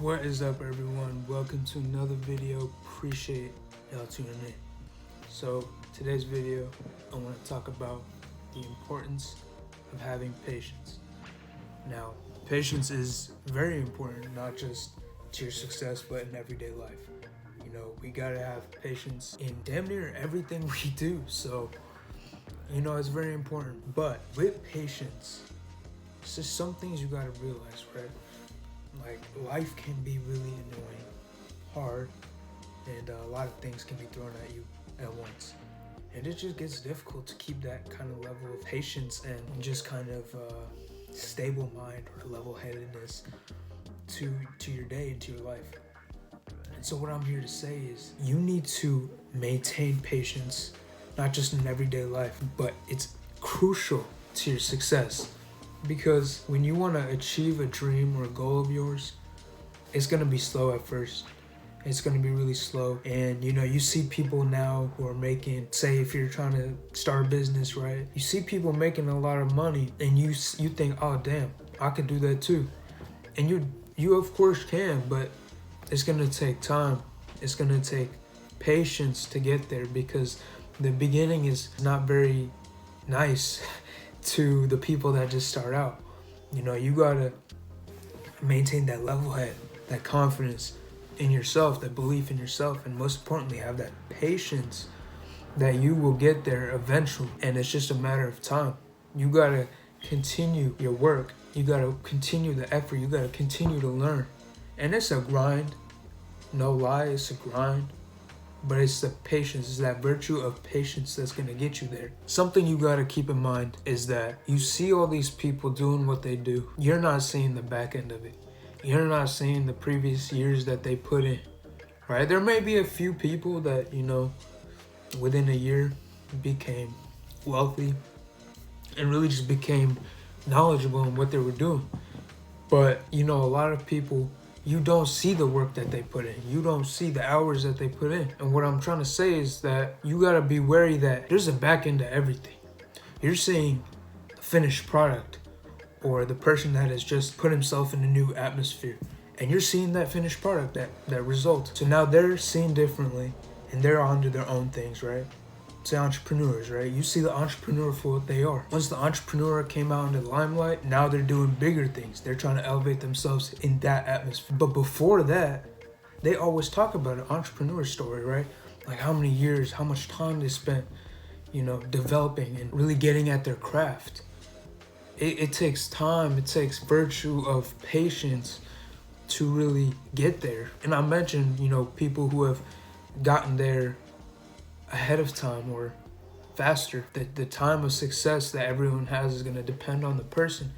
What is up, everyone? Welcome to another video. Appreciate y'all tuning in. So today's video, I want to talk about the importance of having patience. Now, patience is very important, not just to your success, but in everyday life. You know, we gotta have patience in damn near everything we do. So, it's very important. But with patience, it's just some things you gotta realize, right? Like, life can be really annoying, hard, and a lot of things can be thrown at you at once. And it just gets difficult to keep that kind of level of patience and just kind of stable mind or level-headedness to your day and to your life. And so what I'm here to say is you need to maintain patience, not just in everyday life, but it's crucial to your success. Because when you want to achieve a dream or a goal of yours, it's going to be slow at first. It's going to be really slow. And, you see people now who are making, say if you're trying to start a business, right? You see people making a lot of money and you think, oh, damn, I could do that too. And you of course can, but it's going to take time. It's going to take patience to get there because the beginning is not very nice to the people that just start out. You gotta maintain that level head, that confidence in yourself, that belief in yourself, and most importantly, have that patience that you will get there eventually. And it's just a matter of time. You gotta continue your work. You gotta continue the effort. You gotta continue to learn. And it's a grind. No lie, it's a grind. But it's the patience, it's that virtue of patience that's gonna get you there. Something you gotta keep in mind is that you see all these people doing what they do. You're not seeing the back end of it. You're not seeing the previous years that they put in, right? There may be a few people that, within a year became wealthy and really just became knowledgeable in what they were doing. But, a lot of people, you don't see the work that they put in. You don't see the hours that they put in. And what I'm trying to say is that you gotta be wary that there's a back end to everything. You're seeing the finished product or the person that has just put himself in a new atmosphere. And you're seeing that finished product, that result. So now they're seen differently and they're onto their own things, right? Say entrepreneurs, right? You see the entrepreneur for what they are. Once the entrepreneur came out into the limelight, now they're doing bigger things. They're trying to elevate themselves in that atmosphere. But before that, they always talk about an entrepreneur story, right? Like how many years, how much time they spent, developing and really getting at their craft. It takes time, it takes virtue of patience to really get there. And I mentioned, people who have gotten there ahead of time or faster. The time of success that everyone has is going to depend on the person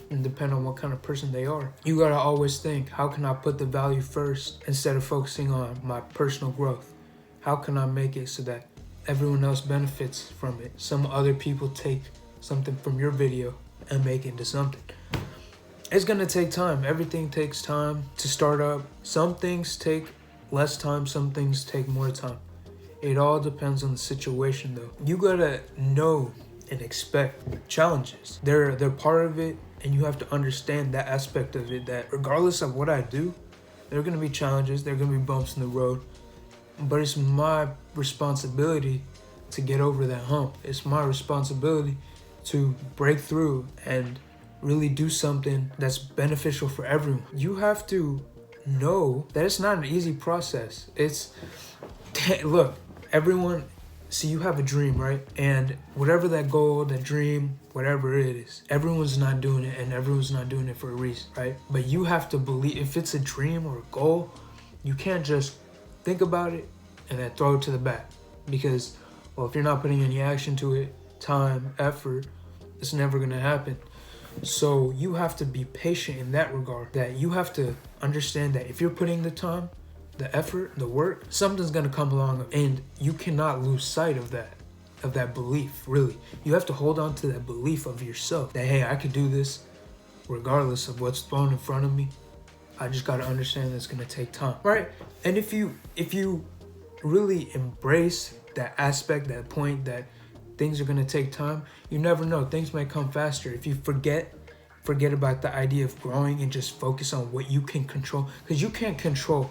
and depend on what kind of person they are. You got to always think, how can I put the value first instead of focusing on my personal growth? How can I make it so that everyone else benefits from it? Some other people take something from your video and make it into something. It's going to take time. Everything takes time to start up. Some things take less time, some things take more time. It all depends on the situation, though. You gotta know and expect challenges. They're part of it, and you have to understand that aspect of it, that regardless of what I do, there are gonna be challenges, there are gonna be bumps in the road, but it's my responsibility to get over that hump. It's my responsibility to break through and really do something that's beneficial for everyone. You have to know that it's not an easy process. Look, everyone, see, you have a dream, right? And whatever that goal, that dream, whatever it is, everyone's not doing it, and everyone's not doing it for a reason, right? But you have to believe, if it's a dream or a goal, you can't just think about it and then throw it to the back. Because, well, if you're not putting any action to it, time, effort, it's never gonna happen. So you have to be patient in that regard, that you have to understand that if you're putting the time, the effort, the work, something's gonna come along, and you cannot lose sight of that belief, really. You have to hold on to that belief of yourself, that, hey, I could do this regardless of what's thrown in front of me. I just gotta understand that it's gonna take time, right? And if you really embrace that aspect, that point, that things are gonna take time, you never know, things might come faster. If you forget forget about the idea of growing and just focus on what you can control, because you can't control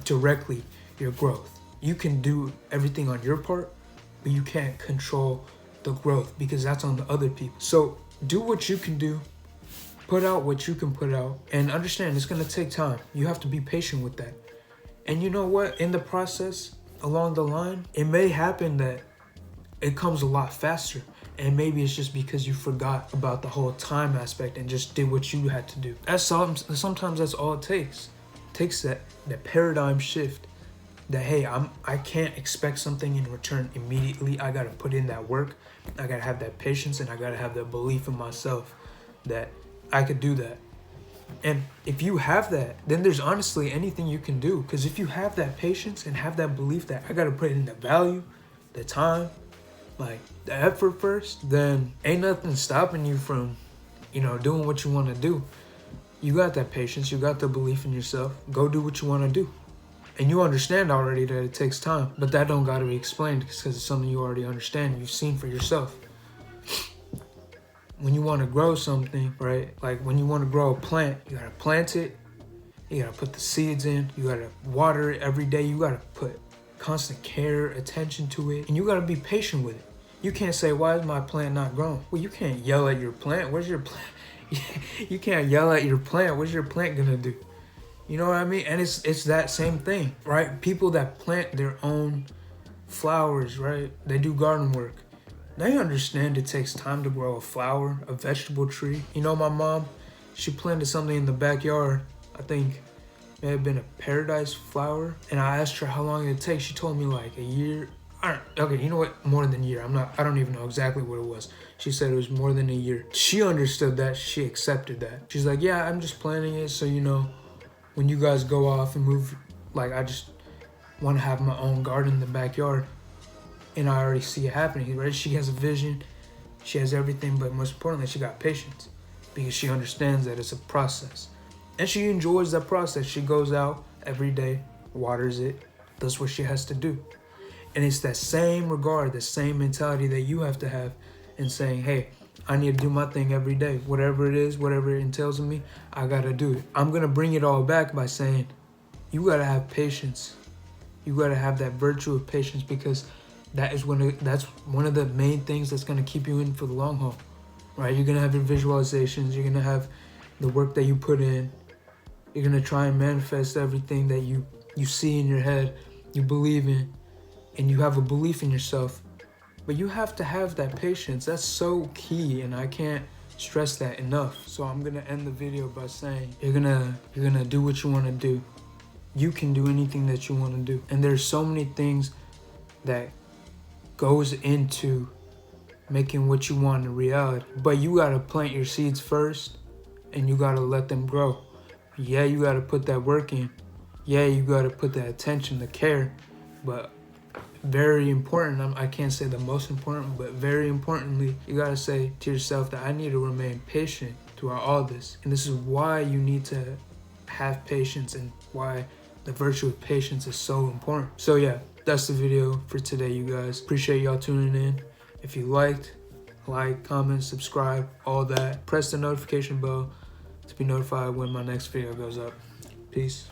directly your growth. You can do everything on your part, but you can't control the growth because that's on the other people. So do what you can do, put out what you can put out, and understand it's gonna take time. You have to be patient with that. And you know what? In the process, along the line, it may happen that it comes a lot faster. And maybe it's just because you forgot about the whole time aspect and just did what you had to do. Sometimes that's all it takes. It takes that paradigm shift that, hey, I can't expect something in return immediately. I gotta put in that work. I gotta have that patience, and I gotta have that belief in myself that I could do that. And if you have that, then there's honestly anything you can do. Because if you have that patience and have that belief that I gotta put in the value, the time, like the effort first, then ain't nothing stopping you from, doing what you want to do. You got that patience, you got the belief in yourself. Go do what you want to do. And you understand already that it takes time, but that don't got to be explained because it's something you already understand. You've seen for yourself. When you want to grow something, right? Like when you want to grow a plant, you got to plant it. You got to put the seeds in. You got to water it every day. You got to put constant care, attention to it, and you got to be patient with it. You can't say, why is my plant not growing? Well, you can't yell at your plant. Where's your plant? You can't yell at your plant. What's your plant gonna do? You know what I mean? And it's that same thing, right? People that plant their own flowers, right? They do garden work. They understand it takes time to grow a flower, a vegetable tree. My mom, she planted something in the backyard. I think it may have been a paradise flower. And I asked her how long it takes. She told me like a year. Okay, you know what? More than a year. I don't even know exactly what it was. She said it was more than a year. She understood that. She accepted that. She's like, yeah, I'm just planning it so, when you guys go off and move, like I just want to have my own garden in the backyard. And I already see it happening, right? She has a vision. She has everything, but most importantly, she got patience because she understands that it's a process. And she enjoys that process. She goes out every day, waters it, does what she has to do. And it's that same regard, the same mentality that you have to have in saying, hey, I need to do my thing every day. Whatever it is, whatever it entails of me, I got to do it. I'm going to bring it all back by saying, you got to have patience. You got to have that virtue of patience because that's one of the main things that's going to keep you in for the long haul, right? You're going to have your visualizations. You're going to have the work that you put in. You're going to try and manifest everything that you see in your head, you believe in. And you have a belief in yourself, but you have to have that patience. That's so key, and I can't stress that enough. So I'm gonna end the video by saying you're gonna do what you want to do. You can do anything that you want to do, and there's so many things that goes into making what you want a reality. But you gotta plant your seeds first, and you gotta let them grow. Yeah, you gotta put that work in. Yeah, you gotta put that attention, the care, but very important, I can't say the most important, but very importantly, you gotta say to yourself that I need to remain patient throughout all this. And this is why you need to have patience and why the virtue of patience is so important. So yeah, that's the video for today, you guys. Appreciate y'all tuning in. If you liked, like, comment, subscribe, all that. Press the notification bell to be notified when my next video goes up. Peace.